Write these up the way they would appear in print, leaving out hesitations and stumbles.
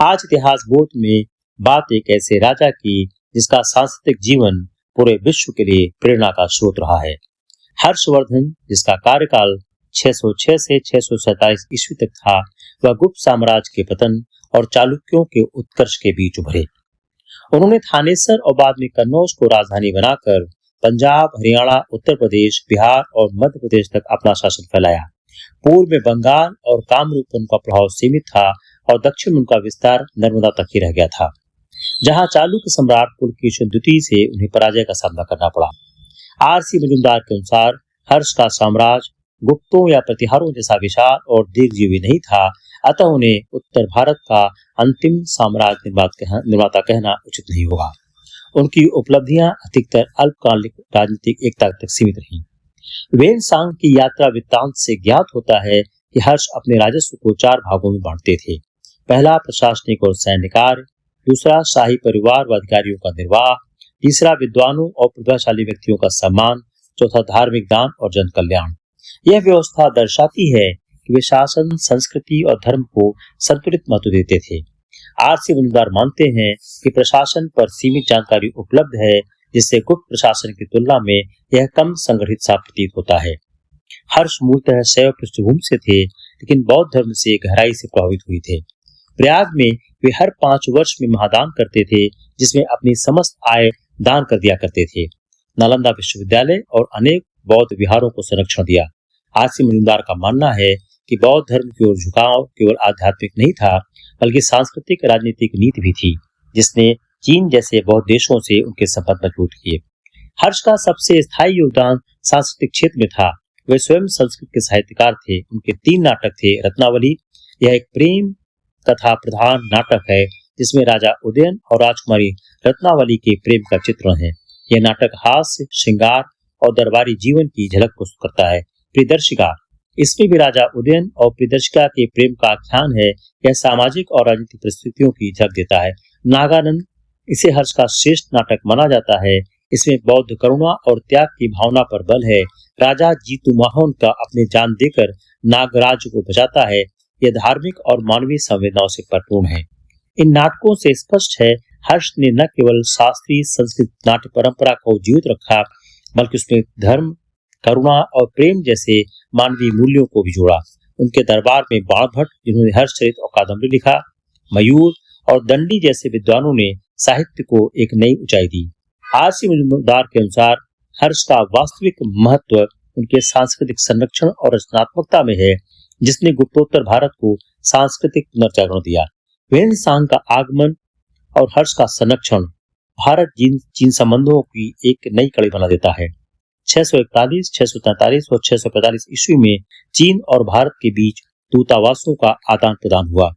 आज इतिहास बोध में बात एक ऐसे राजा की जिसका सांस्कृतिक जीवन पूरे विश्व के लिए प्रेरणा का स्रोत रहा है। हर्षवर्धन, जिसका कार्यकाल 606 से 647 ईस्वी तक था, वह गुप्त साम्राज्य के पतन और चालुक्यों के उत्कर्ष के बीच उभरे। उन्होंने थानेसर और बाद में कन्नौज को राजधानी बनाकर पंजाब, हरियाणा, उत्तर प्रदेश, बिहार और मध्य प्रदेश तक अपना शासन फैलाया। पूर्व में बंगाल और कामरूप पर उनका प्रभाव सीमित था और दक्षिण में उनका विस्तार नर्मदा तक ही रह गया था, जहां चालुक्य सम्राट पुलकेशिन द्वितीय से उन्हें पराजय का सामना करना पड़ा। आर.सी. मजूमदार के अनुसार हर्ष का साम्राज्य गुप्तों या प्रतिहारों जैसा विशाल और दीर्घजीवी नहीं था, अतः उन्हें उत्तर भारत का अंतिम साम्राज्य निर्माता कहना उचित नहीं होगा। उनकी उपलब्धियां अधिकतर अल्पकालिक राजनीतिक एकता तक सीमित रहीं। वेन-सांग की यात्रा वृत्तांत से ज्ञात होता है कि हर्ष अपने राजस्व को 4 भागों में बांटते थे। पहला प्रशासनिक और सैन्य कार्य, दूसरा शाही परिवार व अधिकारियों का निर्वाह, तीसरा विद्वानों और प्रतिभाशाली व्यक्तियों का सम्मान, चौथा धार्मिक दान और जन कल्याण। यह व्यवस्था दर्शाती है कि वे शासन, संस्कृति और धर्म को संतुलित महत्व देते थे। आर.सी. मजूमदार मानते हैं कि प्रशासन पर सीमित जानकारी उपलब्ध है, जिससे गुप्त प्रशासन की तुलना में यह कम संगठित सा प्रतीत होता है। हर्ष मूलतः शैव पृष्ठभूमि से थे, लेकिन बौद्ध धर्म से गहराई से प्रभावित हुए थे। प्रयाग में वे हर 5 वर्ष में महादान करते थे, जिसमें अपनी समस्त आय दान कर दिया करते थे। नालंदा विश्वविद्यालय और अनेक बौद्ध विहारों को संरक्षण दिया। आर.सी. मजूमदार का मानना है कि बौद्ध धर्म की ओर झुकाव केवल आध्यात्मिक नहीं था, बल्कि सांस्कृतिक राजनीतिक नीति भी थी, जिसने चीन जैसे बौद्ध देशों से उनके संबंध मजबूत किए। हर्ष का सबसे स्थायी योगदान सांस्कृतिक क्षेत्र में था। वे स्वयं संस्कृत के साहित्यकार थे। उनके 3 नाटक थे। रत्नावली, यह एक प्रेम कथा प्रधान नाटक है, जिसमें राजा उदयन और राजकुमारी रत्नावली के प्रेम का चित्रण है। यह नाटक हास्य, श्रृंगार और दरबारी जीवन की झलक प्रस्तुत करता है। प्रियदर्शिका, इसमें भी राजा उदयन और प्रियदर्शिका के प्रेम का आख्यान है। यह सामाजिक और राजनीतिक परिस्थितियों की झलक देता है। नागानंद, इसे हर्ष का श्रेष्ठ नाटक माना जाता है। इसमें बौद्ध करुणा और त्याग की भावना पर बल है। राजा जीतुमोहन का अपने जान देकर नागराज को बचाता है। यह धार्मिक और मानवीय संवेदनाओं से परिपूर्ण है। इन नाटकों से स्पष्ट है हर्ष ने न केवल शास्त्रीय संस्कृत नाट्य परंपरा को जीवित रखा, बल्कि उसमें धर्म, करुणा और प्रेम जैसे मानवीय मूल्यों को भी जोड़ा। उनके दरबार में बाणभट्ट, जिन्होंने हर्षचरित और कादम्बरी लिखा, मयूर और दंडी जैसे विद्वानों ने साहित्य को एक नई ऊंचाई दी। आर.सी. मजूमदार के अनुसार हर्ष का वास्तविक महत्व उनके सांस्कृतिक संरक्षण और रचनात्मकता में है, जिसने गुप्तोत्तर भारत को सांस्कृतिक पुनर्जागरण दिया। वेन-सांग का आगमन और हर्ष का संरक्षण भारत चीन संबंधों की एक नई कड़ी बना देता है। 641, 643 और 645 ईस्वी में चीन और भारत के बीच दूतावासों का आदान प्रदान हुआ।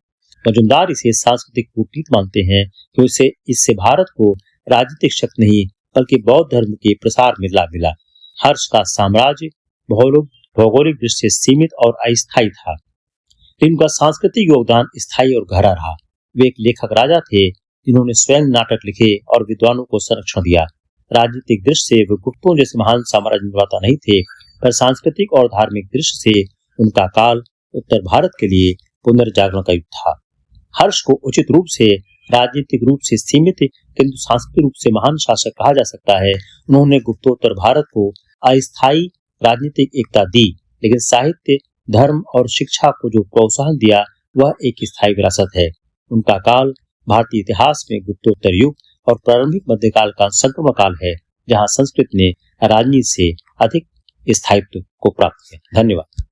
मजूमदार इसे सांस्कृतिक कूटनीति मानते हैं, क्योंकि इससे भारत को राजनीतिक शक्ति नहीं, बल्कि बौद्ध धर्म के प्रसार में लाभ मिला। हर्ष का साम्राज्य भौगोलिक दृष्टि से सीमित और अस्थायी था, लेकिन उनका सांस्कृतिक योगदान स्थायी और गहरा रहा। वे एक लेखक राजा थे, जिन्होंने स्वयं नाटक लिखे और विद्वानों को संरक्षण दिया। राजनीतिक दृष्टि से वे गुप्तों जैसे महान साम्राज्य निर्माता नहीं थे, पर सांस्कृतिक और धार्मिक दृष्टि से उनका काल उत्तर भारत के लिए पुनर्जागरण का युग था। हर्ष को उचित रूप से राजनीतिक रूप से सीमित किंतु सांस्कृतिक रूप से महान शासक कहा जा सकता है। उन्होंने गुप्तोत्तर भारत को अस्थायी राजनीतिक एकता दी, लेकिन साहित्य, धर्म और शिक्षा को जो प्रोत्साहन दिया वह एक स्थायी विरासत है। उनका काल भारतीय इतिहास में गुप्तोत्तर युग और प्रारंभिक मध्यकाल का संक्रमण काल है, जहां संस्कृत ने राजनीति से अधिक स्थायित्व को प्राप्त किया। धन्यवाद।